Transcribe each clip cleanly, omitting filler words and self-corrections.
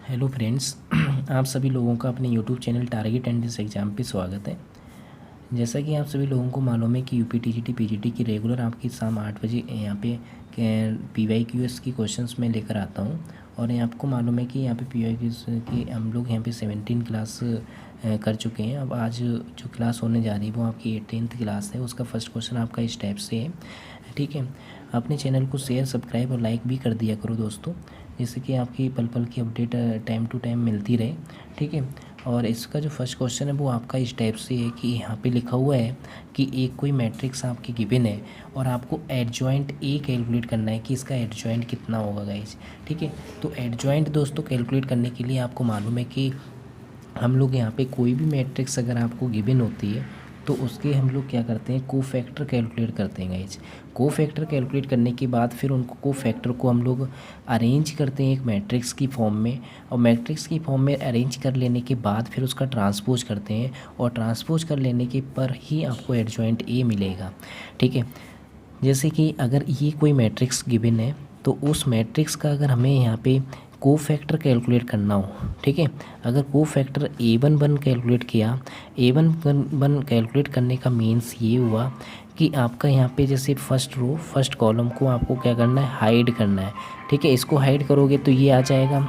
Hello friends. आप सभी लोगों का अपने YouTube channel target entrance exam पे स्वागत है। जैसा कि आप सभी लोगों को मालूम है कि यूपी टीजीटी पीजीटी की रेगुलर आपकी शाम 8 बजे यहाँ पे पीवाईक्यूएस की क्वेश्चंस मैं लेकर आता हूँ। और ये आपको मालूम है कि यहाँ पे पीवाईक्यूएस की हम लोग यहाँ पे 17 क्लास कर चुके हैं। अब आज जो क्लास होने जा रही है वो आपकी 18th क्लास है। उसका फर्स्ट क्वेश्चन आपका इस टाइप से है, ठीक है। अपने चैनल को शेयर, सब्सक्राइब और लाइक भी कर दिया करो दोस्तों, जिससे कि आपकी पल पल की अपडेट टाइम टू टाइम मिलती रहे, ठीक है। और इसका जो फर्स्ट क्वेश्चन है वो आपका इस टाइप से है कि यहाँ पे लिखा हुआ है कि एक कोई मैट्रिक्स आपकी गिवन है और आपको एडजॉइंट ए कैलकुलेट करना है कि इसका एडजॉइंट कितना होगा गाइस, ठीक है। तो एडजॉइंट दोस्तों कैलकुलेट करने के लिए आपको मालूम है कि हम लोग यहाँ पे कोई भी मैट्रिक्स अगर आपको गिवन होती है तो उसके हम लोग क्या करते हैं, कोफैक्टर कैलकुलेट करते हैं गाइज। कोफैक्टर कैलकुलेट करने के बाद फिर उनको कोफैक्टर को हम लोग अरेंज करते हैं एक मैट्रिक्स की फॉर्म में, और मैट्रिक्स की फॉर्म में अरेंज कर लेने के बाद फिर उसका ट्रांसपोज करते हैं, और ट्रांसपोज कर लेने के पर ही आपको एडजॉइंट ए मिलेगा, ठीक है। जैसे कि अगर ये कोई मैट्रिक्स गिवन है तो उस मैट्रिक्स का अगर हमें यहाँ पे कोफैक्टर कैलकुलेट करना हो, ठीक है। अगर कोफैक्टर A11 कैलकुलेट किया, A11 कैलकुलेट करने का मीन्स ये हुआ कि आपका यहाँ पे जैसे फर्स्ट रो फर्स्ट कॉलम को आपको क्या करना है, हाइड करना है, ठीक है। इसको हाइड करोगे तो ये आ जाएगा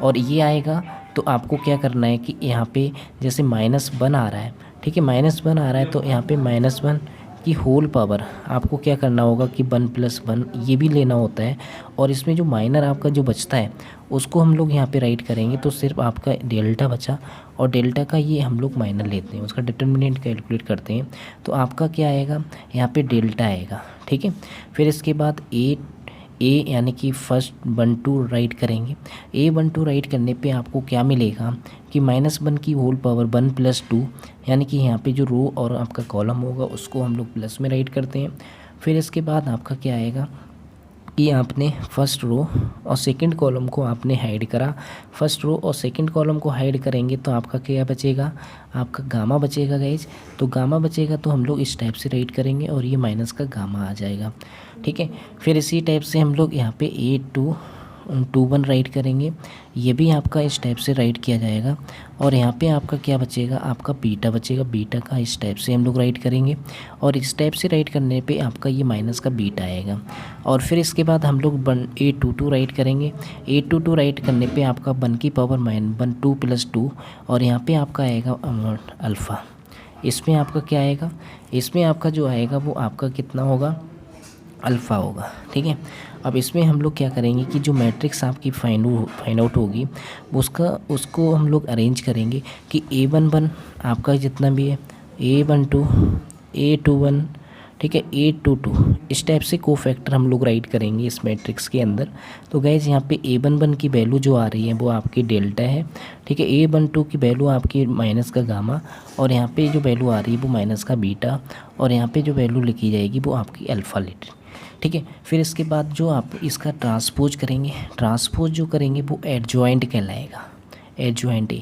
और ये आएगा, तो आपको क्या करना है कि यहाँ पे जैसे -1 आ रहा है, ठीक है, -1 आ रहा है तो यहाँ पे -1 की होल पावर आपको क्या करना होगा कि 1+1 ये भी लेना होता है। और इसमें जो माइनर आपका जो बचता है उसको हम लोग यहाँ पे राइट करेंगे तो सिर्फ आपका डेल्टा बचा, और डेल्टा का ये हम लोग माइनर लेते हैं, उसका डिटर्मिनेंट कैलकुलेट करते हैं। तो आपका क्या आएगा, यहाँ पे डेल्टा आएगा, ठीक है। फिर इसके बाद ए यानी कि फर्स्ट 1 2 राइट करेंगे। A12 राइट करने पे आपको क्या मिलेगा कि -1 की होल पावर 1+2, यानी कि यहाँ पे जो रो और आपका कॉलम होगा उसको हम लोग प्लस में राइट करते हैं। फिर इसके बाद आपका क्या आएगा कि आपने फर्स्ट रो और सेकंड कॉलम को आपने हाइड करा। फर्स्ट रो और सेकंड कॉलम को हाइड करेंगे तो आपका क्या बचेगा, आपका गामा बचेगा गाइज। तो गामा बचेगा तो हम लोग इस टाइप से राइट करेंगे और ये माइनस का गामा आ जाएगा, ठीक है। फिर इसी टाइप से हम लोग यहाँ पे A21 राइट करेंगे, ये भी आपका इस टाइप से राइट किया जाएगा। और यहाँ पे आपका क्या बचेगा, आपका बीटा बचेगा, बीटा का इस टाइप से हम लोग राइट करेंगे, और इस टाइप से राइट करने पे आपका ये माइनस का बीटा आएगा। और फिर इसके बाद हम लोग A22 राइट करेंगे। A22 राइट करने पे आपका 1 की पावर -1 2+2, और यहाँ पे आपका आएगा अल्फ़ा। इसमें आपका क्या आएगा, इसमें आपका जो आएगा वो आपका कितना होगा, अल्फ़ा होगा, ठीक है। अब इसमें हम लोग क्या करेंगे कि जो मैट्रिक्स आपकी फाइंड आउट होगी उसको हम लोग अरेंज करेंगे कि A11 आपका जितना भी है, A12 A21, ठीक है, A22, इस टाइप से कोफैक्टर हम लोग राइट करेंगे इस मैट्रिक्स के अंदर। तो गाइज यहाँ पे A11 की वैल्यू जो आ रही है वो आपकी डेल्टा है, ठीक है। A12 की वैल्यू आपकी माइनस का गामा, और यहाँ पे जो वैल्यू आ रही है वो माइनस का बीटा, और यहाँ पे जो वैल्यू लिखी जाएगी वो आपकी अल्फ़ा लिट, ठीक है। फिर इसके बाद जो आप इसका ट्रांसपोज करेंगे, ट्रांसपोज जो करेंगे वो एडजॉइंट कहलाएगा, एडजॉइंट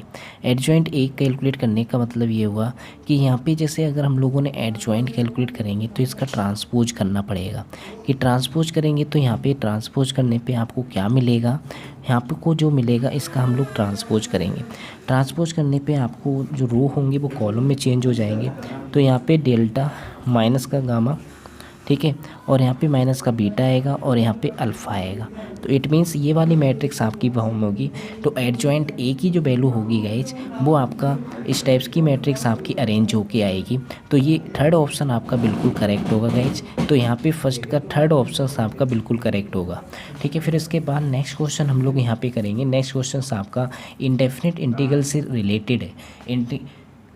ए कैलकुलेट करने का मतलब ये हुआ कि यहाँ पे जैसे अगर हम लोगों ने एडजॉइंट कैलकुलेट करेंगे तो इसका ट्रांसपोज करना पड़ेगा। कि ट्रांसपोज करेंगे तो यहाँ पे ट्रांसपोज करने पे आपको क्या मिलेगा, यहाँ पे को जो मिलेगा इसका हम लोग ट्रांसपोज करेंगे। ट्रांसपोज करने पे आपको जो रो होंगे वो कॉलम में चेंज हो जाएंगे। तो यहाँ पे डेल्टा माइनस का गामा, ठीक है, और यहाँ पे माइनस का बीटा आएगा और यहाँ पे अल्फ़ा आएगा। तो इट मीन्स ये वाली मैट्रिक्स आपकी फॉर्म होगी। तो एडजॉइंट ए की जो वैल्यू होगी गाइज वो आपका इस टाइप्स की मैट्रिक्स आपकी अरेंज होके आएगी। तो ये थर्ड ऑप्शन आपका बिल्कुल करेक्ट होगा गाइज। तो यहाँ पे फर्स्ट का थर्ड ऑप्शन आपका बिल्कुल करेक्ट होगा, ठीक है। फिर इसके बाद नेक्स्ट क्वेश्चन हम लोग यहाँ पे करेंगे। नेक्स्ट क्वेश्चन आपका इंडेफिनिट इंटीग्रल से रिलेटेड है,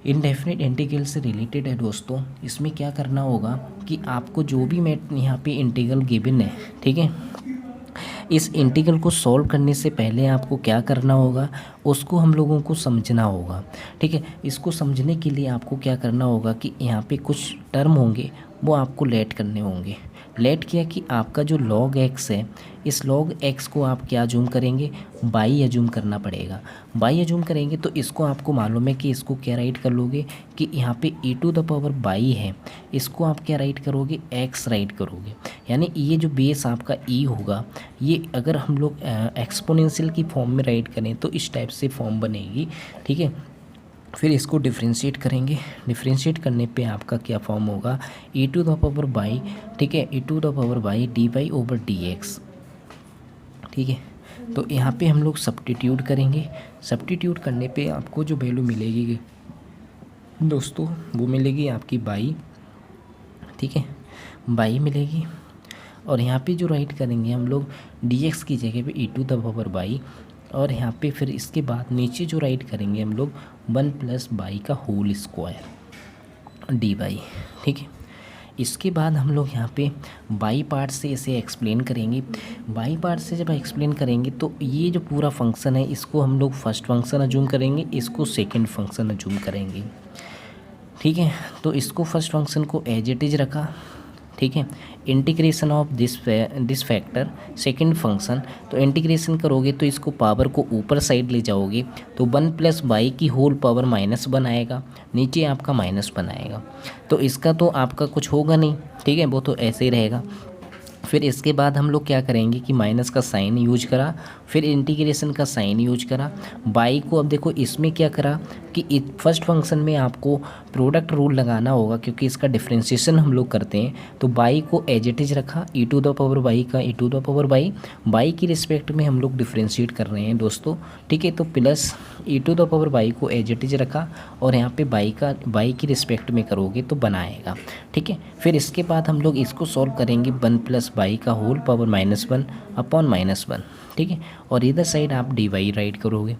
इनडेफिनिट इंटीग्रल से रिलेटेड है दोस्तों। इसमें क्या करना होगा कि आपको जो भी मैं यहाँ पे इंटीग्रल गिवन है, ठीक है, इस इंटीग्रल को सॉल्व करने से पहले आपको क्या करना होगा, उसको हम लोगों को समझना होगा, ठीक है। इसको समझने के लिए आपको क्या करना होगा कि यहाँ पे कुछ टर्म होंगे वो आपको लेट करने होंगे, लेट किया कि आपका जो log x है, इस log x को आप क्या अज्यूम करेंगे, बाई अज्यूम करना पड़ेगा। बाई अज्यूम करेंगे तो इसको आपको मालूम है कि इसको क्या राइट कर लोगे कि यहाँ पे e to the power by है, इसको आप क्या राइट करोगे, x राइट करोगे। यानी ये जो बेस आपका e होगा, ये अगर हम लोग एक्सपोनेंशियल की फॉर्म में राइट करें तो इस टाइप से फॉर्म बनेगी, ठीक है। फिर इसको डिफ्रेंशिएट करेंगे, डिफ्रेंशिएट करने पे आपका क्या फॉर्म होगा, e to the power by, ठीक है, e to the power by d y over d x, ठीक है। तो यहाँ पे हम लोग सब्स्टिट्यूट करेंगे, सब्स्टिट्यूट करने पे आपको जो वैल्यू मिलेगी दोस्तों वो मिलेगी आपकी बाई, ठीक है, बाई मिलेगी। और यहाँ पे जो राइट करेंगे हम लोग डी एक्स की जगह पे e to the power by, और यहाँ पे फिर इसके बाद नीचे जो राइट करेंगे हम लोग 1 प्लस बाई का होल स्क्वायर डी वाई, ठीक है। इसके बाद हम लोग यहाँ पे बाई पार्ट से इसे एक्सप्लेन करेंगे। बाई पार्ट से जब एक्सप्लेन करेंगे तो ये जो पूरा फंक्शन है इसको हम लोग फर्स्ट फंक्शन अज्यूम करेंगे, इसको सेकंड फंक्शन अज्यूम करेंगे, ठीक है। तो इसको फर्स्ट फंक्शन को एज इट इज रखा, ठीक है। Integration of this factor second function, तो इंटीग्रेशन करोगे तो इसको पावर को ऊपर साइड ले जाओगे तो 1 प्लस बाई की होल पावर -1 आएगा, नीचे आपका -1 आएगा। तो इसका तो आपका कुछ होगा नहीं, ठीक है, वो तो ऐसे ही रहेगा। फिर इसके बाद हम लोग क्या करेंगे कि माइनस का साइन यूज करा, फिर इंटीग्रेशन का साइन यूज करा। बाई को अब देखो इसमें क्या करा कि फर्स्ट फंक्शन में आपको प्रोडक्ट रूल लगाना होगा क्योंकि इसका डिफरेंशिएशन हम लोग करते हैं। तो बाई को एज इट इज रखा, e to the power by का e to the power by, by की रिस्पेक्ट में हम लोग डिफरेंशिएट कर रहे हैं दोस्तों, ठीक है। तो plus e to the power by को एज इट इज रखा और यहाँ पे बाई की रिस्पेक्ट में करोगे तो बनाएगा, ठीक है। फिर इसके बाद हम लोग इसको सॉल्व करेंगे 1 प्लस बाई का होल पावर -1 अपॉन -1, ठीक है। और इधर साइड आप डी वाई राइट करोगे।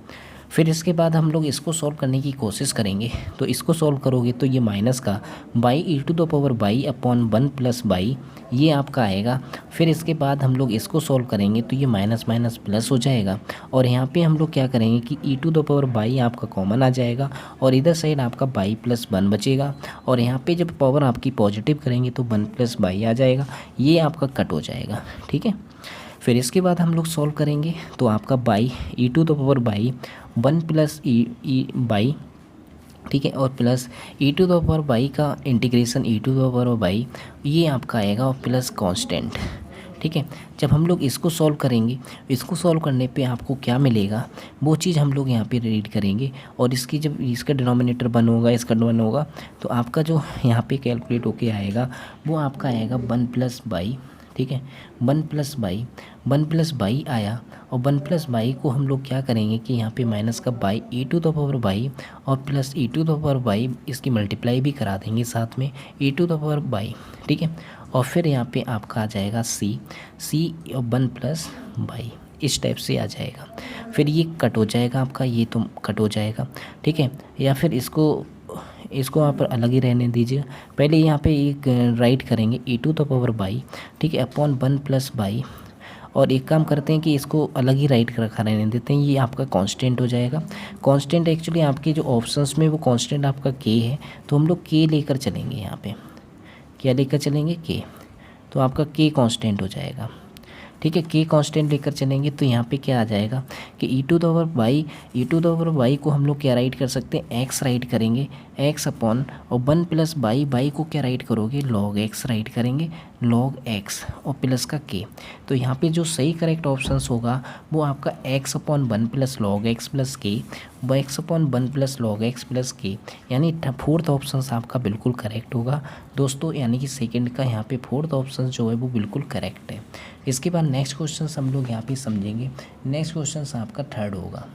फिर इसके बाद हम लोग इसको सॉल्व करने की कोशिश करेंगे, तो इसको सॉल्व करोगे तो ये माइनस का by e to the power by upon 1 plus by ये आपका आएगा। फिर इसके बाद हम लोग इसको सॉल्व करेंगे तो ये माइनस माइनस प्लस हो जाएगा और यहाँ पे हम लोग क्या करेंगे कि e to the power by आपका कॉमन आ जाएगा और इधर साइड आपका बाई प्लस 1 बचेगा और यहाँ पे जब पावर आपकी पॉजिटिव करेंगे तो 1 प्लस बाई आ जाएगा, ये आपका कट हो जाएगा, ठीक है। फिर इसके बाद हम लोग सॉल्व करेंगे तो आपका by e to the power by 1 plus e by, ठीक है, और plus e to the power by का integration e to the power by ये आपका आएगा और प्लस कांस्टेंट, ठीक है। जब हम लोग इसको सॉल्व करेंगे, इसको सॉल्व करने पे आपको क्या मिलेगा वो चीज़ हम लोग यहाँ पे रीड करेंगे और इसकी जब इसका डिनोमिनेटर 1 होगा, इसका 1 होगा तो आपका जो यहाँ पे कैलकुलेट होके आएगा वो आपका आएगा 1 प्लस बाई, ठीक है, 1 प्लस बाई आया और 1 प्लस बाई को हम लोग क्या करेंगे कि यहाँ पे माइनस का by e to the power by और plus e to the power by इसकी मल्टीप्लाई भी करा देंगे साथ में e to the power by, ठीक है। और फिर यहाँ पे आपका आ जाएगा सी और 1 प्लस बाई इस टाइप से आ जाएगा। फिर ये कट हो जाएगा आपका, ये तो कट हो जाएगा, ठीक है। या फिर इसको आप अलग ही रहने दीजिए। पहले यहाँ पे एक राइट करेंगे e to the power by, ठीक है, अपॉन 1 प्लस बाई और एक काम करते हैं कि इसको अलग ही राइट रखा रहने देते हैं, ये आपका कांस्टेंट हो जाएगा। कांस्टेंट एक्चुअली आपके जो ऑप्शंस में वो कांस्टेंट आपका k है तो हम लोग k लेकर चलेंगे, यहाँ पे क्या लेकर चलेंगे k, तो आपका k कांस्टेंट हो जाएगा, ठीक है। k कांस्टेंट लेकर चलेंगे तो यहाँ पे क्या आ जाएगा कि e to the power by को हम लोग क्या राइट कर सकते हैं, x राइट करेंगे, x अपॉन और 1 प्लस बाई को क्या राइट करोगे, log x राइट करेंगे, log x और प्लस का k। तो यहाँ पे जो सही करेक्ट ऑप्शंस होगा वो आपका x upon 1 plus log x plus के, x upon 1 plus log x plus के, यानी फोर्थ ऑप्शन आपका बिल्कुल करेक्ट होगा दोस्तों, यानी कि सेकंड का यहाँ पे फोर्थ ऑप्शन जो है वो बिल्कुल करेक्ट है। इसके बाद नेक्स्ट क्वेश्चन हम लोग यहाँ पे समझेंगे। नेक्स्ट क्वेश्चन आपका थर्ड होगा।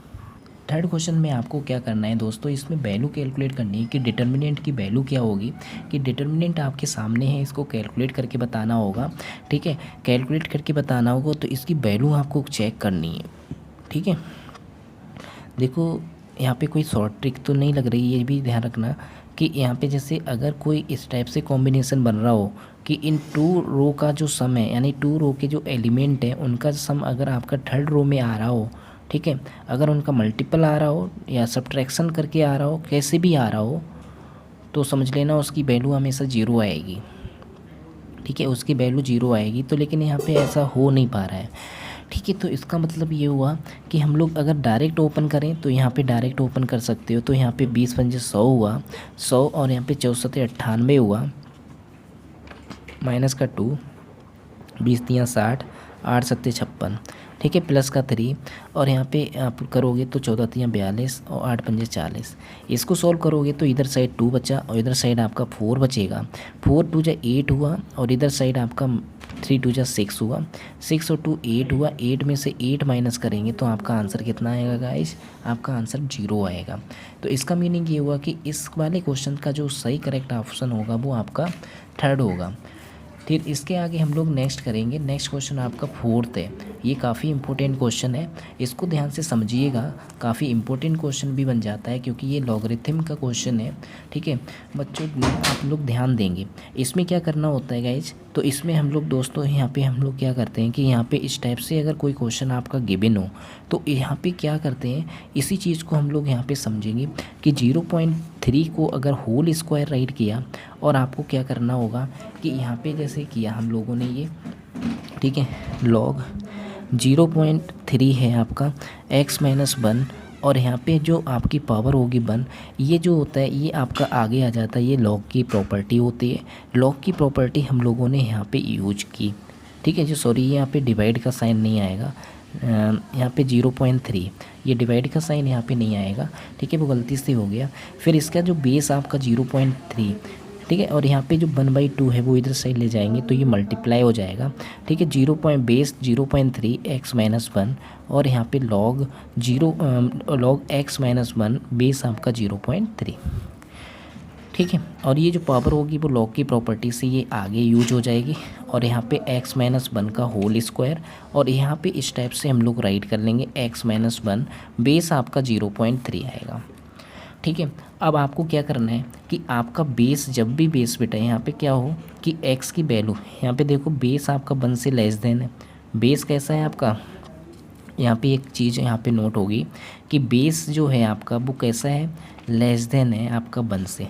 थर्ड क्वेश्चन में आपको क्या करना है दोस्तों, इसमें वैल्यू कैलकुलेट करनी है कि डिटर्मिनेंट की वैल्यू क्या होगी, कि डिटर्मिनेंट आपके सामने है, इसको कैलकुलेट करके बताना होगा, ठीक है। कैलकुलेट करके बताना होगा तो इसकी वैल्यू आपको चेक करनी है, ठीक है। देखो यहाँ पे कोई शॉर्ट ट्रिक तो नहीं लग रही, ये भी ध्यान रखना कि यहाँ पे जैसे अगर कोई इस टाइप से कॉम्बिनेशन बन रहा हो कि इन 2 रो का जो सम है, यानी 2 रो के जो एलिमेंट है उनका सम अगर आपका थर्ड रो में आ रहा हो, ठीक है, अगर उनका मल्टीपल आ रहा हो या सब्ट्रैक्शन करके आ रहा हो, कैसे भी आ रहा हो, तो समझ लेना उसकी वैल्यू हमेशा 0 आएगी, ठीक है, उसकी वैल्यू 0 आएगी। तो लेकिन यहाँ पे ऐसा हो नहीं पा रहा है, ठीक है। तो इसका मतलब ये हुआ कि हम लोग अगर डायरेक्ट ओपन करें तो यहाँ पे डायरेक्ट ओपन कर सकते हो। तो यहाँ पे 20 पंजे 100 हुआ, 100 और यहाँ पे 64 98 हुआ, माइनस का 2, 20 तियाँ 60, 8 सत्ते 56, ठीक है, प्लस का 3 और यहाँ पे आप करोगे तो 14 तियाँ 42 और 8 पंजे 40। इसको सॉल्व करोगे तो इधर साइड 2 बचा और इधर साइड आपका 4 बचेगा। 4 2 जा 8 हुआ और इधर साइड आपका 3 2 जा 6 हुआ, 6 और 2 8 हुआ। 8 में से 8 माइनस करेंगे तो आपका आंसर कितना आएगा गाइस? आपका आंसर 0 आएगा। तो इसका मीनिंग ये हुआ कि इस वाले क्वेश्चन का जो सही करेक्ट ऑप्शन होगा वो आपका थर्ड होगा। फिर इसके आगे हम लोग नेक्स्ट करेंगे। नेक्स्ट क्वेश्चन आपका फोर्थ है। ये काफ़ी इंपॉर्टेंट क्वेश्चन है, इसको ध्यान से समझिएगा। काफ़ी इंपॉर्टेंट क्वेश्चन भी बन जाता है क्योंकि ये लॉगरिथम का क्वेश्चन है, ठीक है बच्चों। आप लोग ध्यान देंगे इसमें क्या करना होता है गाइज। तो इसमें हम लोग दोस्तों यहाँ पे हम लोग क्या करते हैं कि यहाँ पे इस टाइप से अगर कोई क्वेश्चन आपका गिवन हो तो यहाँ पे क्या करते हैं, इसी चीज़ को हम लोग यहाँ पे समझेंगे कि 0.3 को अगर होल स्क्वायर राइट किया और आपको क्या करना होगा कि यहाँ पे जैसे किया हम लोगों ने ये, ठीक है, लॉग 0.3 है आपका x माइनस 1 और यहाँ पे जो आपकी पावर होगी 1, ये जो होता है ये आपका आगे आ जाता है। ये लॉग की प्रॉपर्टी होती है। लॉग की प्रॉपर्टी हम लोगों ने यहाँ पे यूज की, ठीक है। जो सॉरी यहाँ पे डिवाइड का साइन नहीं आएगा, यहाँ पे 0.3 ये डिवाइड का साइन यहाँ पे नहीं आएगा, ठीक है, वो गलती से हो गया। फिर इसका जो बेस आपका 0.3, ठीक है, और यहाँ पे जो 1/2 है वो इधर साइड ले जाएंगे तो ये मल्टीप्लाई हो जाएगा, ठीक है। बेस 0.3 x माइनस 1 और यहाँ पे लॉग x माइनस 1 बेस आपका 0.3, ठीक है। और ये जो पावर होगी वो लॉग की प्रॉपर्टी से ये आगे यूज हो जाएगी और यहाँ पे x माइनस 1 का होल स्क्वायर और यहाँ पे इस टाइप से हम लोग राइट कर लेंगे x माइनस 1 बेस आपका 0.3 आएगा, ठीक है। अब आपको क्या करना है कि आपका बेस, जब भी बेस बेटा यहाँ पे क्या हो कि x की वैल्यू, यहाँ पे देखो बेस आपका 1 से लेस देन है। बेस कैसा है आपका, यहाँ पे एक चीज़ यहाँ पे नोट होगी कि बेस जो है आपका वो कैसा है, लेस देन है आपका 1 से।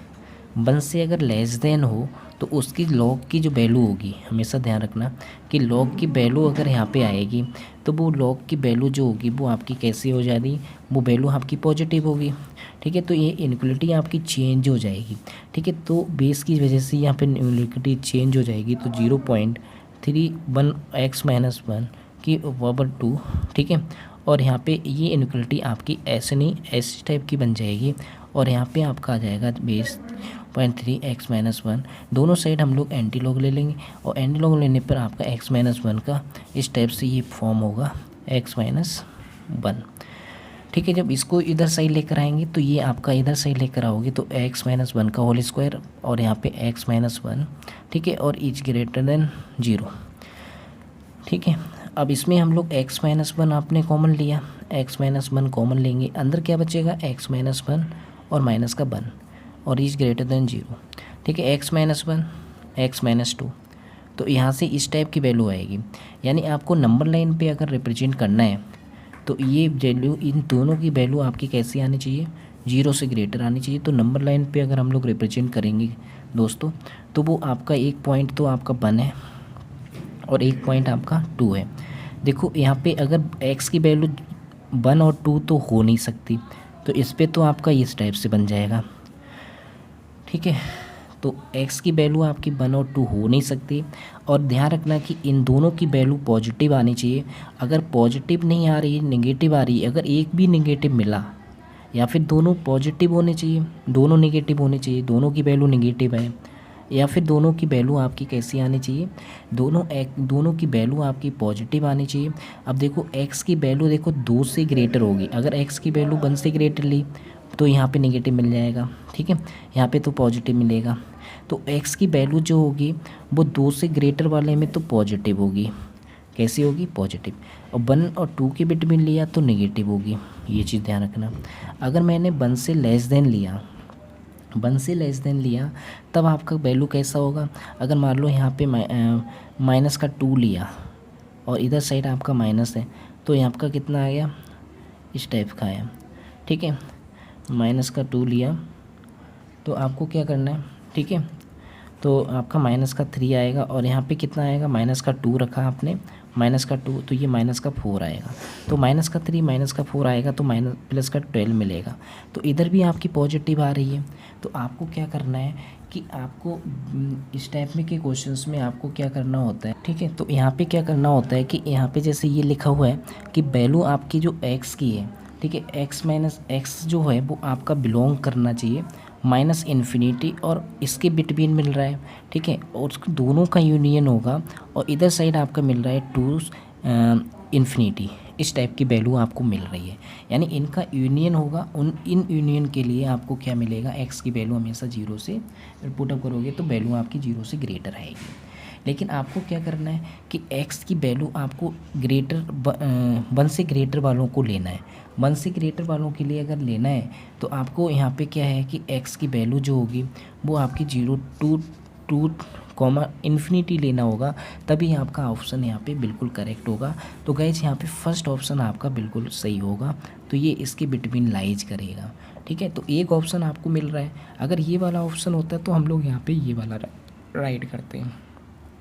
1 से अगर लेस देन हो तो उसकी लॉग की जो वैल्यू होगी, हमेशा ध्यान रखना कि लॉग की वैल्यू अगर यहाँ पे आएगी तो वो लॉग की वैल्यू जो होगी वो आपकी कैसी हो जाएगी, वो वैल्यू आपकी पॉजिटिव होगी, ठीक है। तो ये इनक्वलिटी आपकी चेंज हो जाएगी, ठीक है। तो बेस की वजह से यहाँ पे इनक्वलिटी चेंज हो जाएगी तो 0.31 x माइनस 1 की पावर 2, ठीक है। और यहाँ पे ये इनक्वलिटी आपकी ऐसे नहीं ऐसी टाइप की बन जाएगी और यहाँ पे आपका आ जाएगा बेस 0.3 x माइनस 1। दोनों साइड हम लोग एंटी लॉग ले लेंगे और एंटी लॉग लेने पर आपका x माइनस 1 का इस टाइप से ये फॉर्म होगा x माइनस 1, ठीक है। जब इसको इधर साइड लेकर आएंगे तो ये आपका इधर साइड लेकर आओगे तो x माइनस 1 का होल स्क्वायर और यहाँ पे x माइनस 1, ठीक है, और इज ग्रेटर देन 0, ठीक है। अब इसमें हम लोग x माइनस 1 आपने कॉमन लिया, x माइनस 1 कॉमन लेंगे, अंदर क्या बचेगा x माइनस 1 और माइनस का 1 और इज ग्रेटर देन 0, ठीक है। x माइनस 1 x माइनस 2, तो यहाँ से इस टाइप की वैल्यू आएगी। यानी आपको नंबर लाइन पे अगर रिप्रेजेंट करना है तो ये वैल्यू, इन दोनों की वैल्यू आपकी कैसी आनी चाहिए, 0 से ग्रेटर आनी चाहिए। तो नंबर लाइन पे अगर हम लोग रिप्रेजेंट करेंगे दोस्तों तो वो आपका एक पॉइंट तो आपका 1 है और एक पॉइंट आपका 2 है। देखो यहाँ पे अगर x की वैल्यू 1 और 2 तो हो नहीं सकती, तो इस पे तो आपका इस टाइप से बन जाएगा, ठीक है। तो x की वैल्यू आपकी 1 और 2 हो नहीं सकती और ध्यान रखना कि इन दोनों की वैल्यू पॉजिटिव आनी चाहिए। अगर पॉजिटिव नहीं आ रही, नेगेटिव आ रही है, अगर एक भी नेगेटिव मिला या फिर दोनों पॉजिटिव होने चाहिए, दोनों नेगेटिव होने चाहिए, दोनों की वैल्यू नेगेटिव है, या फिर दोनों की वैल्यू आपकी कैसी आनी चाहिए, दोनों की वैल्यू आपकी पॉजिटिव आनी चाहिए। अब देखो x की वैल्यू देखो 2 से ग्रेटर होगी, अगर x की वैल्यू 1 से ग्रेटर ली तो यहाँ पे नेगेटिव मिल जाएगा, ठीक है, यहाँ पे तो पॉजिटिव मिलेगा। तो x की वैल्यू जो होगी वो 2 से ग्रेटर वाले में तो पॉजिटिव होगी, कैसी होगी, पॉजिटिव, और 1 और 2 के बिटवीन लिया तो नेगेटिव होगी, ये चीज़ ध्यान रखना। अगर मैंने 1 से लेस देन लिया, 1 से लेस देन लिया तब आपका वैल्यू कैसा होगा। अगर मान लो यहाँ पे माइनस का 2 लिया और इधर साइड आपका माइनस है तो यहाँ आपका कितना आ गया, इस टाइप का आया, ठीक है। माइनस का 2 लिया तो आपको क्या करना है, ठीक है, तो आपका माइनस का 3 आएगा और यहाँ पे कितना आएगा, माइनस का 2 रखा आपने, माइनस का 2, तो ये माइनस का 4 आएगा। तो माइनस का 3 माइनस का 4 आएगा तो माइनस प्लस का 12 मिलेगा। तो इधर भी आपकी पॉजिटिव आ रही है। तो आपको क्या करना है कि आपको इस टाइप में के क्वेश्चंस में आपको क्या करना होता है, ठीक है। तो यहाँ पे क्या करना होता है कि यहाँ पे जैसे ये लिखा हुआ है कि वैल्यू आपकी जो एक्स की है, ठीक है, एक्स माइनस एक्स जो है वो आपका बिलोंग करना चाहिए माइनस इन्फिनिटी और इसके बिटवीन मिल रहा है, ठीक है, और दोनों का यूनियन होगा और इधर साइड आपका मिल रहा है टू इन्फिनिटी। इस टाइप की वैल्यू आपको मिल रही है, यानी इनका यूनियन होगा। इन यूनियन के लिए आपको क्या मिलेगा, एक्स की वैल्यू हमेशा 0 से पुटअप करोगे तो वैल्यू आपकी 0 से ग्रेटर आएगी। लेकिन आपको क्या करना है कि x की वैल्यू आपको ग्रेटर 1 से ग्रेटर वालों को लेना है। 1 से ग्रेटर वालों के लिए अगर लेना है तो आपको यहाँ पे क्या है कि x की वैल्यू जो होगी वो आपकी 0 टू कॉमा इन्फिनिटी लेना होगा, तभी आपका ऑप्शन यहाँ पे बिल्कुल करेक्ट होगा। तो गाइस यहाँ पे फर्स्ट ऑप्शन आपका बिल्कुल सही होगा, तो ये इसके बिटवीन लाइज करेगा, ठीक है। तो एक ऑप्शन आपको मिल रहा है। अगर ये वाला ऑप्शन होता है तो हम लोग यहाँ पे ये वाला राइट करते हैं।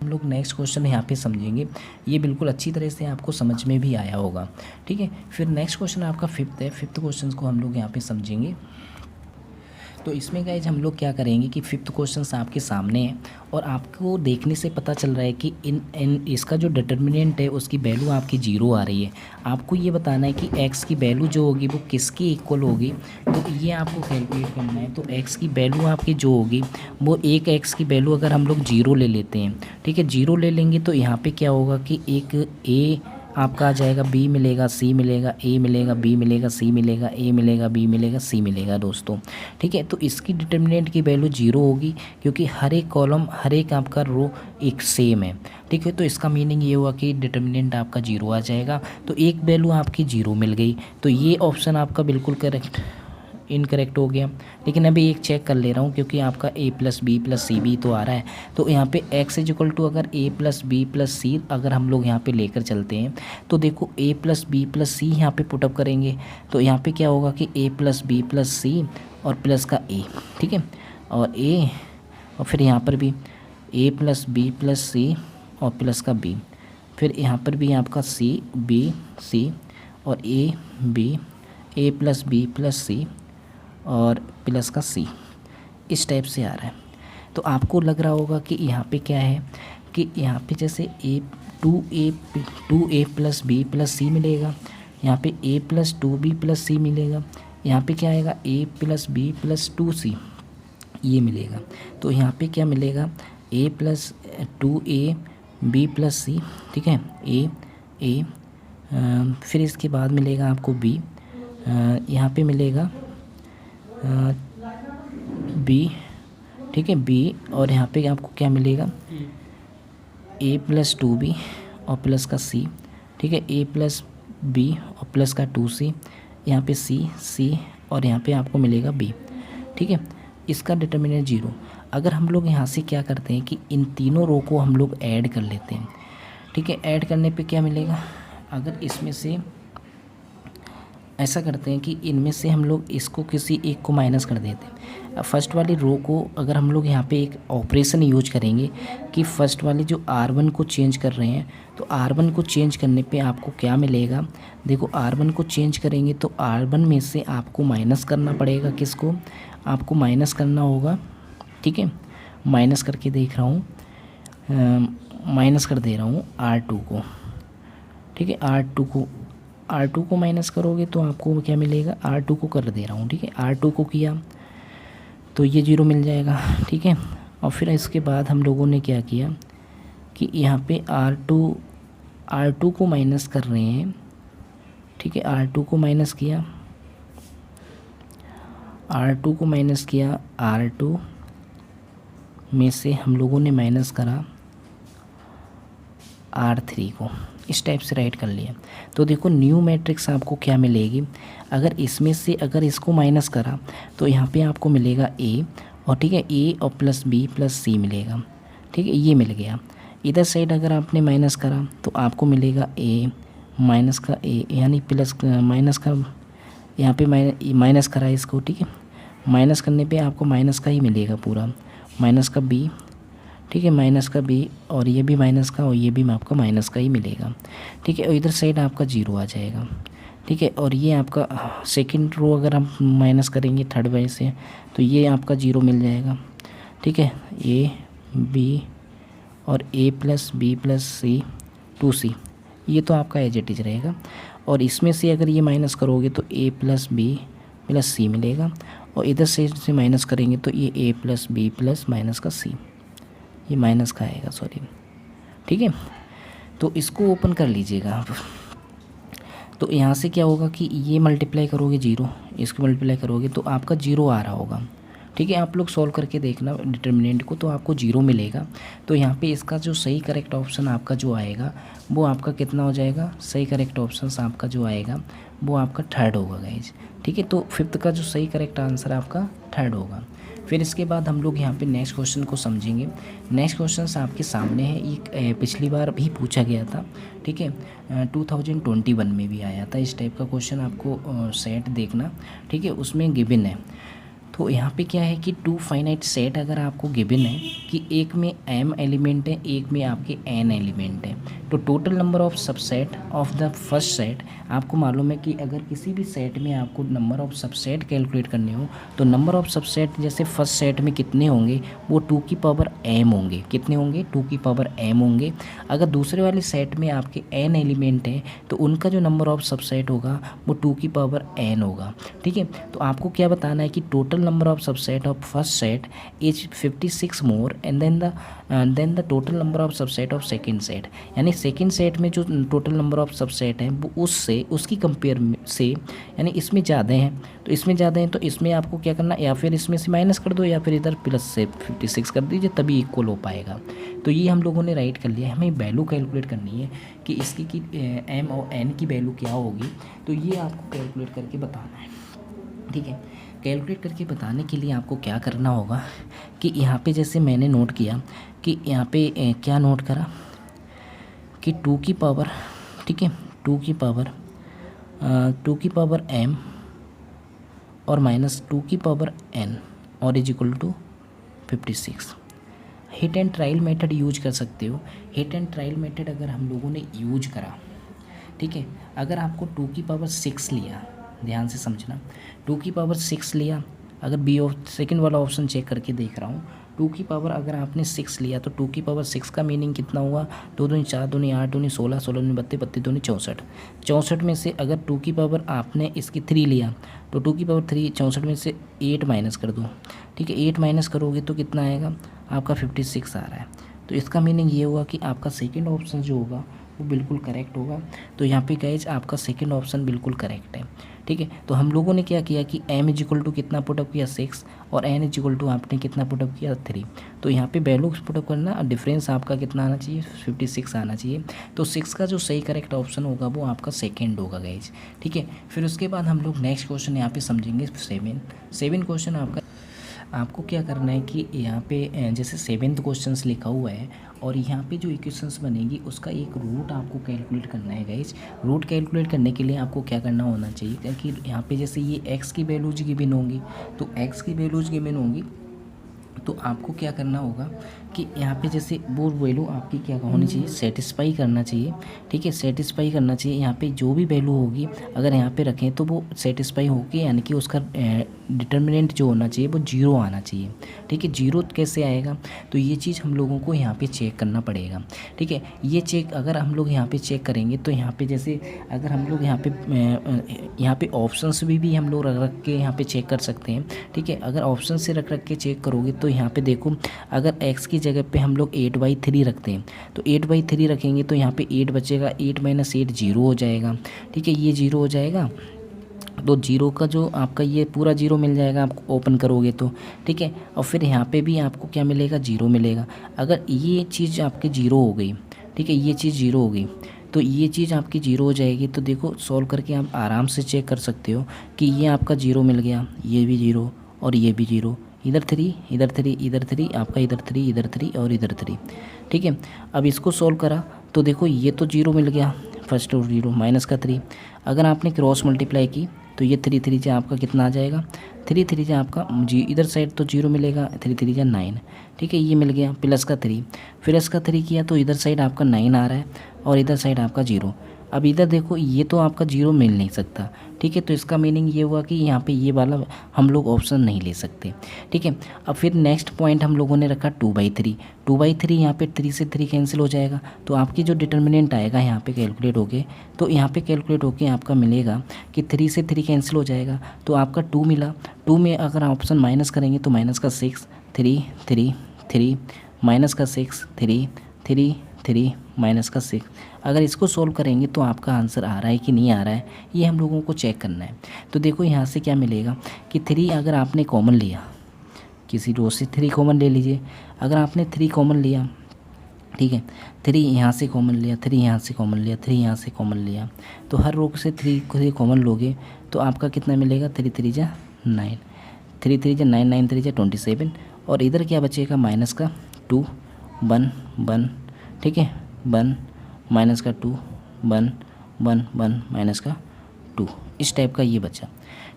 हम लोग नेक्स्ट क्वेश्चन यहाँ पे समझेंगे, ये बिल्कुल अच्छी तरह से आपको समझ में भी आया होगा, ठीक है। फिर नेक्स्ट क्वेश्चन आपका फिफ्थ है। फिफ्थ क्वेश्चन को हम लोग यहाँ पे समझेंगे। तो इसमें गाइज हम लोग क्या करेंगे कि फिफ्थ क्वेश्चंस आपके सामने है और आपको देखने से पता चल रहा है कि इसका जो डिटर्मिनेंट है उसकी वैल्यू आपकी 0 आ रही है। आपको ये बताना है कि x की वैल्यू जो होगी वो किसकी इक्वल होगी, तो ये आपको कैलकुलेट करना है। तो x की वैल्यू आपकी जो होगी वो एक x की वैल्यू अगर हम लोग 0 ले लेते हैं, ठीक है, 0 ले लेंगे तो यहाँ पर क्या होगा कि एक a आपका आ जाएगा, बी मिलेगा, सी मिलेगा, ए मिलेगा, बी मिलेगा, सी मिलेगा, ए मिलेगा, बी मिलेगा, सी मिलेगा दोस्तों, ठीक है। तो इसकी डिटर्मिनेंट की वैल्यू 0 होगी क्योंकि हर एक कॉलम हर एक आपका रो एक सेम है, ठीक है। तो इसका मीनिंग ये हुआ कि डिटर्मिनेंट आपका 0 आ जाएगा। तो एक वैल्यू आपकी 0 मिल गई, तो ये ऑप्शन आपका बिल्कुल करेक्ट इनकरेक्ट हो गया। लेकिन अभी एक चेक कर ले रहा हूँ क्योंकि आपका a plus b plus c b तो आ रहा है। तो यहाँ पे x इज इक्वल टू अगर a plus b plus c अगर हम लोग यहाँ पे लेकर चलते हैं तो देखो a प्लस बी प्लस सी यहाँ पे पुटअप करेंगे तो यहाँ पे क्या होगा कि a प्लस बी प्लस सी और प्लस का a, ठीक है, और a और फिर यहाँ पर भी a प्लस बी प्लस सी और प्लस का b, फिर यहाँ पर भी आपका c b c और a प्लस बी प्लस सी और प्लस का c, इस टाइप से आ रहा है। तो आपको लग रहा होगा कि यहाँ पे क्या है कि यहाँ पे जैसे two a plus b plus c मिलेगा, यहाँ पे a plus 2b plus c मिलेगा, यहाँ पे क्या आएगा a plus b plus 2c ये मिलेगा। तो यहाँ पे क्या मिलेगा a प्लस 2ab प्लस सी, ठीक है, a फिर इसके बाद मिलेगा आपको b, यहाँ पे मिलेगा b, ठीक है, b और यहाँ पे आपको क्या मिलेगा a प्लस 2b और प्लस का c, ठीक है, a प्लस b और प्लस का 2c, यहाँ पे c और यहाँ पे आपको मिलेगा b, ठीक है। इसका डिटर्मिनेंट 0। अगर हम लोग यहाँ से क्या करते हैं कि इन तीनों रो को हम लोग ऐड कर लेते हैं, ठीक है, ऐड करने पे क्या मिलेगा, अगर इसमें से ऐसा करते हैं कि इनमें से हम लोग इसको किसी एक को माइनस कर देते हैं। फर्स्ट वाली रो को अगर हम लोग यहाँ पे एक ऑपरेशन यूज करेंगे कि फ़र्स्ट वाले जो R1 को चेंज कर रहे हैं तो R1 को चेंज करने पे आपको क्या मिलेगा, देखो R1 को चेंज करेंगे तो R1 में से आपको माइनस करना पड़ेगा, किसको, आपको माइनस करना होगा, ठीक है, माइनस करके देख रहा हूँ, माइनस कर दे रहा हूँ R2 को, ठीक है, R2 को माइनस करोगे तो आपको क्या मिलेगा, R2 को कर दे रहा हूँ, ठीक है, R2 को किया तो ये 0 मिल जाएगा, ठीक है। और फिर इसके बाद हम लोगों ने क्या किया कि यहाँ पे R2 को माइनस कर रहे हैं, ठीक है, R2 को माइनस किया, R2 को माइनस किया, R2 में से हम लोगों ने माइनस करा R3 को, इस टाइप से राइट कर लिया। तो देखो न्यू मैट्रिक्स आपको क्या मिलेगी, अगर इसमें से अगर इसको माइनस करा तो यहाँ पे आपको मिलेगा a और, ठीक है, a और प्लस b प्लस c मिलेगा, ठीक है, ये मिल गया। इधर साइड अगर आपने माइनस करा तो आपको मिलेगा a माइनस का a यानी प्लस माइनस का, यहाँ पे माइनस करा इसको, ठीक है, माइनस करने पे आपको माइनस का ही मिलेगा पूरा, माइनस का b ठीक है, माइनस का बी, और ये भी माइनस का, और ये भी आपका माइनस का ही मिलेगा। ठीक है, और इधर साइड आपका जीरो आ जाएगा। ठीक है, और ये आपका सेकंड रो अगर हम माइनस करेंगे थर्ड वाले से तो ये आपका जीरो मिल जाएगा। ठीक है, ए बी और ए प्लस बी प्लस सी 2c, ये तो आपका एज इट इज रहेगा। और इसमें से अगर ये माइनस करोगे तो ए प्लस बी प्लस सी मिलेगा, और इधर से माइनस करेंगे तो ये ए प्लस बी प्लस माइनस का सी, ये माइनस का आएगा, सॉरी। ठीक है, तो इसको ओपन कर लीजिएगा आप। तो यहाँ से क्या होगा कि ये मल्टीप्लाई करोगे जीरो, इसको मल्टीप्लाई करोगे तो आपका जीरो आ रहा होगा। ठीक है, आप लोग सॉल्व करके देखना डिटर्मिनेंट को, तो आपको जीरो मिलेगा। तो यहाँ पे इसका जो सही करेक्ट ऑप्शन आपका जो आएगा वो आपका कितना हो जाएगा, सही करेक्ट ऑप्शन आपका जो आएगा वो आपका थर्ड होगा गाइज। ठीक है, तो फिफ्थ का जो सही करेक्ट आंसर आपका थर्ड होगा। फिर इसके बाद हम लोग यहाँ पे नेक्स्ट क्वेश्चन को समझेंगे। नेक्स्ट क्वेश्चन आपके सामने है, ये पिछली बार भी पूछा गया था। ठीक है, 2021 में भी आया था इस टाइप का क्वेश्चन, आपको सेट देखना। ठीक है, उसमें गिवन है। तो यहाँ पे क्या है कि टू फाइनाइट सेट अगर आपको गिवन है कि एक में m एलिमेंट है, एक में आपके n एलिमेंट है, तो total number of subset of the first set, आपको मालूम है कि अगर किसी भी सेट में आपको नंबर ऑफ सबसेट कैलकुलेट करने हो तो नंबर ऑफ सबसेट जैसे फर्स्ट सेट में कितने होंगे, वो 2 की पावर m होंगे। कितने होंगे, 2 की पावर m होंगे। अगर दूसरे वाले सेट में आपके n एलिमेंट है तो उनका जो नंबर ऑफ सबसेट होगा वो 2 की पावर n होगा। ठीक है, तो आपको क्या बताना है कि total number of subset of first set is 56 more and then the total number of subset of second set, यानी सेकंड सेट में जो टोटल नंबर ऑफ सबसेट है वो उससे उसकी कंपेयर से, यानी इसमें ज़्यादा हैं तो इसमें ज़्यादा हैं, तो इसमें आपको क्या करना, या फिर इसमें से माइनस कर दो या फिर इधर प्लस से 56 कर दीजिए, तभी इक्वल हो पाएगा। तो ये हम लोगों ने राइट कर लिया। हमें वैल्यू कैलकुलेट करनी है कि इसकी की m और n की वैल्यू क्या होगी, तो ये आपको कैलकुलेट करके बताना है। ठीक है, कैलकुलेट करके बताने के लिए आपको क्या करना होगा कि यहाँ पे जैसे मैंने नोट किया कि यहाँ पे क्या नोट करा कि 2 की पावर, ठीक है, 2 की पावर m और माइनस 2 की पावर n और is equal to 56। Hit and trial method use कर सकते हो। हिट एंड ट्रायल मेथड अगर हम लोगों ने यूज करा, ठीक है, अगर आपको 2 की पावर 6 लिया, ध्यान से समझना, 2 की पावर 6 लिया, अगर बी सेकंड वाला ऑप्शन चेक करके देख रहा हूँ, 2 की पावर अगर आपने 6 लिया तो 2 की पावर 6 का मीनिंग कितना हुआ, 2 दूनी 4, 2 दूनी 8, 2 दूनी 16, 16 दूनी 32, 32 दूनी 64, 64 में से अगर 2 की पावर आपने इसकी 3 लिया तो 2 की पावर 3, 64 में से 8 माइनस कर दो। ठीक है, 8 माइनस करोगे तो कितना आएगा, आपका 56 आ रहा है। तो इसका मीनिंग ये हुआ कि आपका सेकेंड ऑप्शन जो होगा वो बिल्कुल करेक्ट होगा। तो यहाँ पे गाइज आपका सेकंड ऑप्शन बिल्कुल करेक्ट है। ठीक है, तो हम लोगों ने क्या किया कि m इज इक्वल टू कितना पुटअप किया 6 और n इज इक्वल टू आपने कितना पुटअप किया 3। तो यहाँ पे वैल्यू पुटअप करना, डिफरेंस आपका कितना आना चाहिए, 56 आना चाहिए। तो 6 का जो सही करेक्ट ऑप्शन होगा वो आपका सेकेंड होगा गाइज। ठीक है, फिर उसके बाद हम लोग नेक्स्ट क्वेश्चन यहाँ पे समझेंगे 7 क्वेश्चन आपको क्या करना है कि यहाँ पे जैसे 7th क्वेश्चंस लिखा हुआ है और यहाँ पे जो इक्वेशंस बनेगी उसका एक रूट आपको कैलकुलेट करना है गाइज। रूट कैलकुलेट करने के लिए आपको क्या करना होना चाहिए, क्योंकि यहाँ पे जैसे ये x की वैल्यूज गिवन होंगी, तो x की वैल्यूज गिवन होंगी तो आपको क्या करना होगा कि यहाँ पे जैसे वो वैल्यू आपकी क्या होनी चाहिए, सेटिस्फाई करना चाहिए। ठीक है, सेटिस्फाई करना चाहिए। यहाँ पे जो भी वैल्यू होगी अगर यहाँ पे रखें तो वो सेटिस्फाई होगी, यानी कि उसका डिटर्मिनेंट जो होना चाहिए वो 0 आना चाहिए। ठीक है, 0 कैसे आएगा, तो ये चीज़ हम लोगों को यहाँ पे चेक करना पड़ेगा। ठीक है, ये चेक अगर हम लोग यहाँ पे चेक करेंगे तो यहाँ पे जैसे अगर हम लोग यहाँ पे ऑप्शंस भी हम लोग रख के यहाँ पे चेक कर सकते हैं। ठीक है, अगर ऑप्शन से रख के चेक करोगे तो यहाँ पे देखो, अगर x की जगह पे हम लोग 8/3 रखते हैं तो 8/3 रखेंगे तो यहाँ पे 8 बचेगा, 8 - 8 0 हो जाएगा। ठीक है, ये 0 हो जाएगा, तो 0 का जो आपका ये पूरा 0 मिल जाएगा आपको ओपन करोगे तो। ठीक है, और फिर यहाँ पे भी आपको क्या मिलेगा, 0 मिलेगा। अगर ये चीज़ आपके 0 हो गई, ठीक है, ये चीज़ 0 हो गई तो ये चीज़ आपकी 0 हो जाएगी। तो देखो सॉल्व करके आप आराम से चेक कर सकते हो कि ये आपका 0 मिल गया, ये भी 0 और ये भी 0, इधर 3, इधर 3, इधर 3, आपका इधर 3, इधर 3 और इधर 3। ठीक है, अब इसको सॉल्व करा तो देखो ये तो 0 मिल गया फर्स्ट और 0 माइनस का 3। अगर आपने क्रॉस मल्टीप्लाई की तो ये 3 3 जा आपका कितना आ जाएगा, 3 3 जा आपका जी, इधर साइड तो 0 मिलेगा, 3 3 जा 9, ठीक है, ये मिल गया प्लस का 3, फिर इसका 3 किया तो इधर साइड आपका 9 आ रहा है और इधर साइड आपका 0। अब इधर देखो ये तो आपका 0 मिल नहीं सकता, ठीक है, तो इसका मीनिंग ये हुआ कि यहाँ पे ये वाला हम लोग ऑप्शन नहीं ले सकते, ठीक है। अब फिर नेक्स्ट पॉइंट हम लोगों ने रखा 2/3, 2/3 यहाँ पे 3 से 3 कैंसिल हो जाएगा, तो आपकी जो डिटर्मिनेंट आएगा यहाँ पे कैलकुलेट होके, तो यहाँ पे कैलकुलेट होके आपका मिलेगा कि 3 से 3 कैंसिल हो जाएगा, तो आपका 2 मिला। 2 में अगर ऑप्शन माइनस करेंगे तो माइनस का 6, 3 3 3, माइनस का 6, 3 3 3, माइनस का 6। अगर इसको सोल्व करेंगे तो आपका आंसर आ रहा है कि नहीं आ रहा है, ये हम लोगों को चेक करना है। तो देखो यहाँ से क्या मिलेगा कि 3 अगर आपने कॉमन लिया, किसी रो से 3 कॉमन ले लीजिए, अगर आपने 3 कॉमन लिया, ठीक है, 3 यहाँ से कॉमन लिया, 3 यहाँ से कॉमन लिया, 3 यहाँ से कॉमन लिया, तो हर रो से 3 कॉमन लोगे तो आपका कितना मिलेगा, 3 3 जा 9, 3 3 जा 9, 9 3 जा 27, और इधर क्या बचेगा माइनस का 2, 1 1, ठीक है, 1 माइनस का 2, 1 1 1 माइनस का 2, इस टाइप का ये बचा,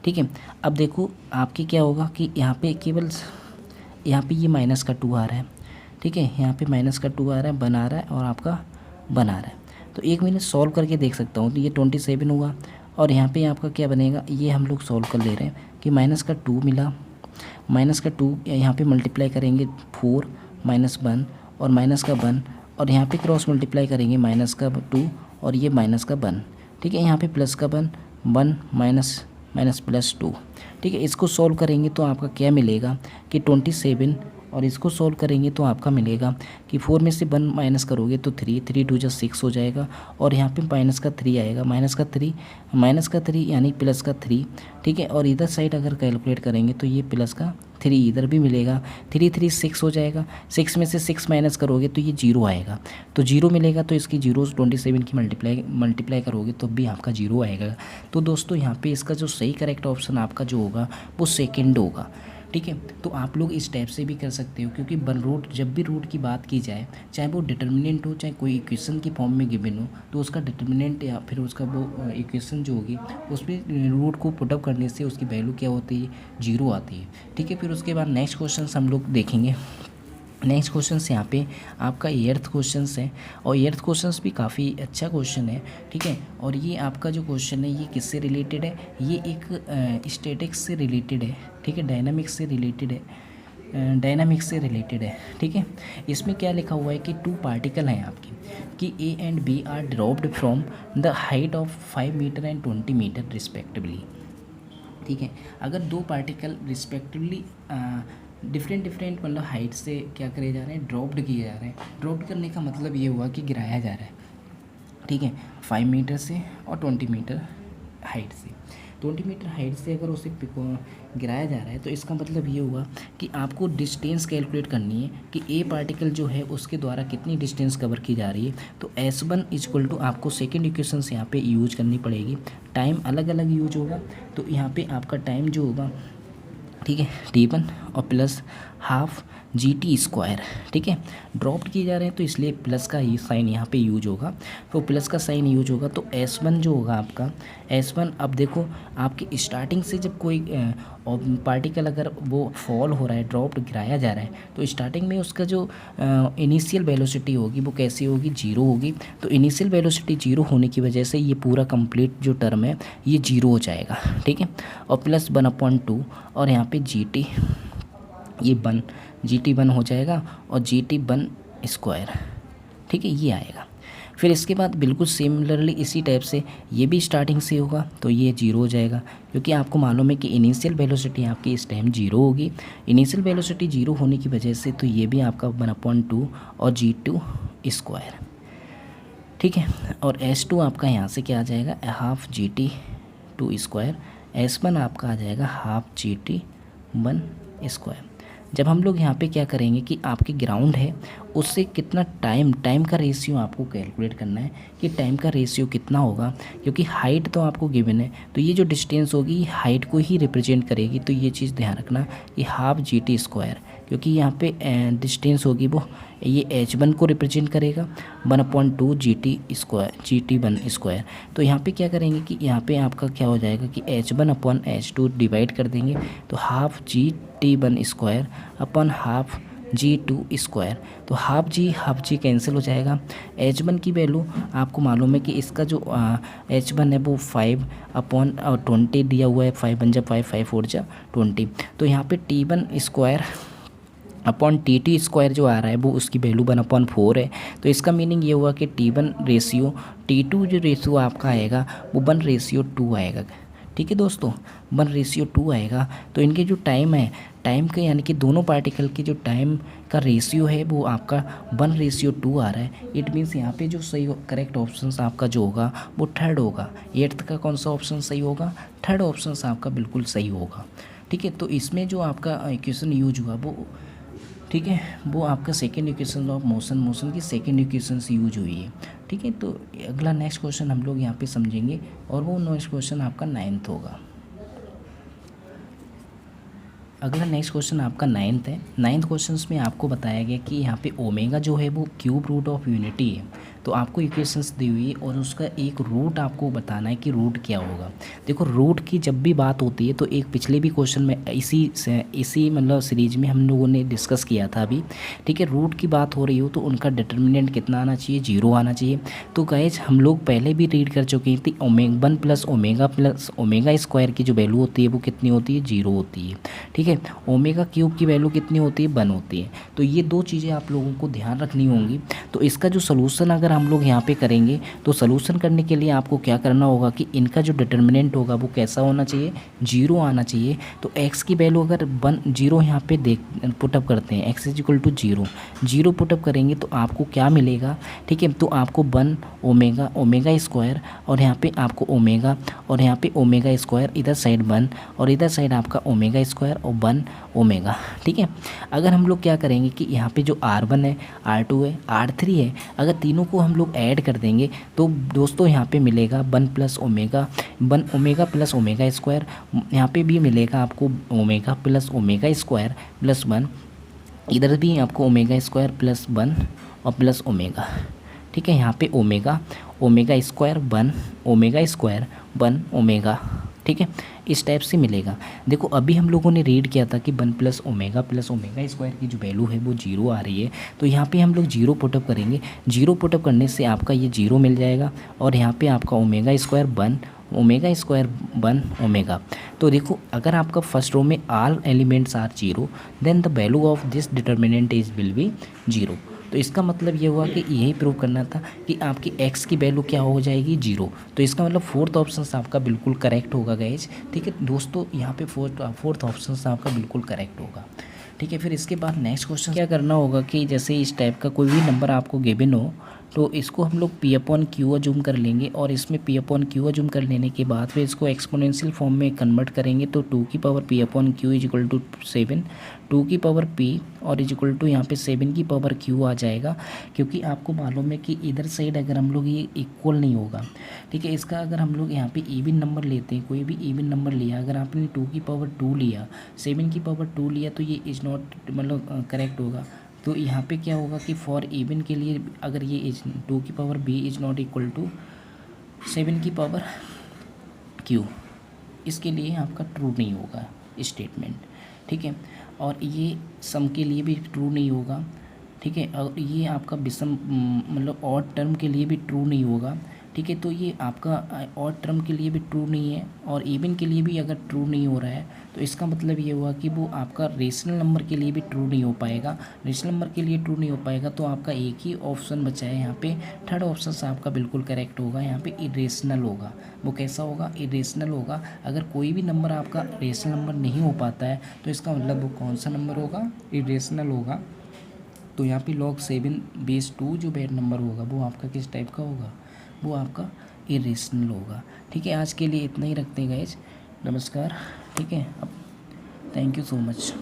ठीक है। अब देखो आपके क्या होगा कि यहाँ पे केवल यहाँ पे ये माइनस का 2 आ रहा है, ठीक है, यहाँ पे माइनस का 2 आ रहा है, 1 आ रहा है और आपका 1 आ रहा है, तो एक मैंने सॉल्व करके देख सकता हूँ, तो ये 27 हुआ, और यहाँ पे आपका क्या बनेगा, ये हम लोग सॉल्व कर ले रहे हैं कि माइनस का 2 मिला, माइनस का 2 यहाँ पे मल्टीप्लाई करेंगे 4 माइनस 1 और माइनस का 1, और यहाँ पे क्रॉस मल्टीप्लाई करेंगे माइनस का 2 और ये माइनस का 1, ठीक है, यहाँ पे प्लस का 1 1 माइनस माइनस प्लस 2, ठीक है। इसको सॉल्व करेंगे तो आपका क्या मिलेगा कि 27, और इसको सॉल्व करेंगे तो आपका मिलेगा कि 4 में से 1 माइनस करोगे तो 3 3 2 जा 6 हो जाएगा, और यहाँ पे माइनस का 3 आएगा, माइनस का 3 यानी प्लस का 3, ठीक है, और इधर साइड अगर कैलकुलेट करेंगे तो ये प्लस का 3 इधर भी मिलेगा, 3 3 6 हो जाएगा, 6 में से 6 माइनस करोगे तो ये 0 आएगा, तो 0 मिलेगा, तो इसकी 0 27 की मल्टीप्लाई करोगे तो भी आपका 0 आएगा। तो दोस्तों यहाँ पे इसका जो सही करेक्ट ऑप्शन आपका जो होगा वो सेकंड होगा, ठीक है। तो आप लोग इस टाइप से भी कर सकते हो, क्योंकि रूट, जब भी रूट की बात की जाए, चाहे वो डिटर्मिनेंट हो चाहे कोई इक्वेशन की फॉर्म में गिवन हो, तो उसका डिटर्मिनेंट या फिर उसका वो इक्वेशन जो होगी उसमें रूट को पुटअप करने से उसकी वैल्यू क्या होती है, 0 आती है, ठीक है। फिर उसके बाद नेक्स्ट क्वेश्चन हम लोग देखेंगे। नेक्स्ट क्वेश्चन यहाँ पे आपका 8th क्वेश्चन है, और 8th क्वेश्चन भी काफ़ी अच्छा क्वेश्चन है, ठीक है। और ये आपका जो क्वेश्चन है ये किससे रिलेटेड है, ये एक स्टैटिक्स से रिलेटेड है, ठीक है, डायनामिक्स से रिलेटेड है, ठीक है। इसमें क्या लिखा हुआ है कि 2 पार्टिकल हैं आपकी, कि A and B are dropped from the height of 5 meter and 20 meter respectively, ठीक है। अगर 2 पार्टिकल रिस्पेक्टिवली डिफरेंट मतलब हाइट से क्या करे जा रहे हैं, ड्रॉप्ड किए जा रहे हैं। ड्रॉप्ड करने का मतलब ये हुआ कि गिराया जा रहा है, ठीक है, 5 मीटर से और 20 मीटर हाइट से। 20 मीटर हाइट से अगर उसे गिराया जा रहा है तो इसका मतलब ये हुआ कि आपको डिस्टेंस कैलकुलेट करनी है कि ए पार्टिकल जो है उसके द्वारा कितनी डिस्टेंस कवर की जा रही है। तो S1 इक्वल टू आपको सेकेंड इक्वेशन से यहाँ पे यूज करनी पड़ेगी। टाइम अलग अलग यूज होगा, तो यहाँ पे आपका टाइम जो होगा, ठीक है, T1 और प्लस हाफ GT², ठीक है। ड्रॉप्ड किए जा रहे हैं तो इसलिए प्लस का ही साइन यहाँ पे यूज होगा, तो प्लस का साइन यूज होगा। तो S1 जो होगा आपका, S1, अब देखो आपकी स्टार्टिंग से जब कोई पार्टिकल अगर वो फॉल हो रहा है, ड्रॉप्ड गिराया जा रहा है, तो स्टार्टिंग में उसका जो इनिशियल वेलोसिटी होगी वो कैसी होगी, 0 होगी। तो इनिशियल वेलोसिटी 0 होने की वजह से ये पूरा कंप्लीट जो टर्म है ये 0 हो जाएगा, ठीक है। और प्लस 1/2 और यहाँ पे GT, ये GT1 हो जाएगा और GT1², ठीक है, ये आएगा। फिर इसके बाद बिल्कुल सिमिलरली इसी टाइप से ये भी स्टार्टिंग से होगा, तो ये 0 हो जाएगा, क्योंकि आपको मालूम है कि इनिशियल वेलोसिटी आपकी इस टाइम 0 होगी। इनिशियल वेलोसिटी 0 होने की वजह से तो ये भी आपका 1/2 और G2², ठीक है। और S2 आपका यहाँ से क्या आ जाएगा, हाफ GT2²। S1 आपका आ जाएगा हाफ GT1²। जब हम लोग यहाँ पे क्या करेंगे कि आपके ग्राउंड है उससे कितना टाइम का रेशियो आपको कैलकुलेट करना है कि टाइम का रेशियो कितना होगा, क्योंकि हाइट तो आपको गिवन है, तो ये जो डिस्टेंस होगी हाइट को ही रिप्रेजेंट करेगी। तो ये चीज़ ध्यान रखना कि हाफ GT², क्योंकि यहाँ पे डिस्टेंस होगी वो ये H1 को रिप्रेजेंट करेगा 1/2 GT1 स्क्वायर। तो यहाँ पे क्या करेंगे कि यहाँ पे आपका क्या हो जाएगा कि H1/H2 डिवाइड कर देंगे, तो half GT1 square upon half G2 square. तो हाफ जी कैंसिल हो जाएगा। H1 की वैल्यू आपको मालूम है कि इसका जो H1 है वो 5/20 दिया हुआ है, 5 बन जा 5, 5 4 जा 20। तो यहाँ पे T1 square upon TT square जो आ रहा है वो उसकी वैल्यू 1/4 है। तो इसका मीनिंग ये हुआ कि T1 रेशियो T2 जो रेशियो आपका आएगा वो 1/2 आएगा। ठीक है दोस्तों, 1/2 आएगा। तो इनके जो टाइम है, टाइम के यानी कि दोनों पार्टिकल के जो टाइम का रेशियो है वो आपका 1/2 आ रहा है। इट मीन्स यहाँ पे जो सही करेक्ट ऑप्शन आपका जो होगा वो थर्ड होगा। 8th का कौन सा ऑप्शन सही होगा? थर्ड ऑप्शन आपका बिल्कुल सही होगा। ठीक है, तो इसमें जो आपका इक्वेशन यूज हुआ वो, ठीक है, वो आपका सेकेंड इक्वेशन ऑफ मोशन की सेकेंड इक्वेशन से यूज हुई है। ठीक है, तो अगला नेक्स्ट क्वेश्चन हम लोग यहाँ पे समझेंगे और वो नेक्स्ट क्वेश्चन आपका 9th होगा। अगला नेक्स्ट क्वेश्चन आपका 9th है। 9th क्वेश्चन में आपको बताया गया कि यहाँ पे ओमेगा जो है वो क्यूब रूट ऑफ यूनिटी है। तो आपको इक्वेशंस दी हुई है और उसका एक रूट आपको बताना है कि रूट क्या होगा। देखो, रूट की जब भी बात होती है तो एक पिछले भी क्वेश्चन में इसी मतलब सीरीज में हम लोगों ने डिस्कस किया था अभी। ठीक है, रूट की बात हो रही हो तो उनका डिटर्मिनेंट कितना आना चाहिए? 0 आना चाहिए। तो गाइस हम लोग पहले भी रीड कर चुके थे, 1 प्लस ओमेगा स्क्वायर की जो वैल्यू होती है वो कितनी होती है? 0 होती है। ठीक है, ओमेगा क्यूब की वैल्यू कितनी होती है? 1 होती है। तो ये दो चीज़ें आप लोगों को ध्यान रखनी होंगी। तो इसका जो सोल्यूशन अगर हम लोग यहाँ पे करेंगे तो सोल्यूशन करने के लिए आपको क्या करना होगा कि इनका जो डिटर्मिनेंट होगा वो कैसा होना चाहिए? 0 आना चाहिए। तो x की वैल्यू अगर 0 यहाँ पे पुटअप करते हैं, x = 0 पुटअप करेंगे तो आपको क्या मिलेगा? ठीक है, तो आपको 1 ओमेगा स्क्वायर और यहाँ पे आपको ओमेगा और यहाँ पे ओमेगा स्क्वायर, इधर साइड 1 और इधर साइड आपका ओमेगा स्क्वायर और 1 ओमेगा। ठीक है, अगर हम लोग क्या करेंगे कि यहाँ पे जो R1 है, R2 है, R3 है, अगर तीनों को हम लोग ऐड कर देंगे तो दोस्तों यहाँ पे मिलेगा 1 प्लस ओमेगा स्क्वायर। यहाँ पे भी मिलेगा आपको omega plus omega square plus 1, इधर भी आपको ओमेगा स्क्वायर प्लस 1 और प्लस ओमेगा। ठीक है, यहाँ पे omega square 1 omega square 1 omega. ठीक है, इस टाइप से मिलेगा। देखो, अभी हम लोगों ने रीड किया था कि 1 प्लस ओमेगा स्क्वायर की जो वैल्यू है वो 0 आ रही है। तो यहाँ पे हम लोग 0 पुटअप करेंगे। 0 पुटअप करने से आपका ये 0 मिल जाएगा और यहाँ पे आपका ओमेगा स्क्वायर 1 ओमेगा। तो देखो, अगर आपका फर्स्ट रो में all elements are 0 then the value of this determinant will be 0। तो इसका मतलब ये हुआ कि यही प्रूव करना था कि आपकी x की वैल्यू क्या हो जाएगी? 0। तो इसका मतलब फोर्थ ऑप्शन आपका बिल्कुल करेक्ट होगा गाइज। ठीक है दोस्तों, यहाँ पे फोर्थ ऑप्शन आपका बिल्कुल करेक्ट होगा। ठीक है, फिर इसके बाद नेक्स्ट क्वेश्चन क्या करना होगा कि जैसे इस टाइप का कोई भी नंबर आपको गिवन हो तो इसको हम लोग P/Q अज्यूम कर लेंगे और इसमें P/Q अज्यूम कर लेने के बाद फिर इसको एक्सपोनेंशियल फॉर्म में कन्वर्ट करेंगे। तो 2 की पावर P/Q = 7, 2 की पावर P और = यहाँ पे 7 की पावर Q आ जाएगा। क्योंकि आपको मालूम है कि इधर साइड अगर हम लोग ये इक्वल नहीं होगा। ठीक है, इसका अगर हम लोग यहाँ पे इवन नंबर लेते हैं, कोई भी इवन नंबर लिया, अगर आपने 2 की पावर 2 लिया, 7 की पावर 2 लिया तो ये इज़ नॉट मतलब करेक्ट होगा। तो यहाँ पे क्या होगा कि फॉर इवन के लिए अगर ये 2 की पावर B = 7 की पावर Q, इसके लिए आपका ट्रू नहीं होगा स्टेटमेंट। ठीक है, और ये सम के लिए भी ट्रू नहीं होगा। ठीक है, और ये आपका विषम मतलब ऑड टर्म के लिए भी ट्रू नहीं होगा। ठीक है, तो ये आपका ऑड टर्म के लिए भी ट्रू नहीं है और इवन के लिए भी अगर ट्रू नहीं हो रहा है तो इसका मतलब ये हुआ कि वो आपका रेशनल नंबर के लिए भी ट्रू नहीं हो पाएगा। रेशनल नंबर के लिए ट्रू नहीं हो पाएगा तो आपका एक ही ऑप्शन बचा है यहाँ पे, थर्ड ऑप्शन आपका बिल्कुल करेक्ट होगा। यहाँ पे इरेशनल होगा। वो कैसा होगा? इरेशनल होगा। अगर कोई भी नंबर आपका रेशनल नंबर नहीं हो पाता है तो इसका मतलब वो कौन सा नंबर होगा? इरेशनल होगा। तो यहाँ पे log 7/2 जो बेड नंबर होगा वो आपका किस टाइप का होगा? वो आपका इरेशनल होगा। ठीक है, आज के लिए इतना ही रखते हैं गाइज। नमस्कार। ठीक है, अब थैंक यू सो मच।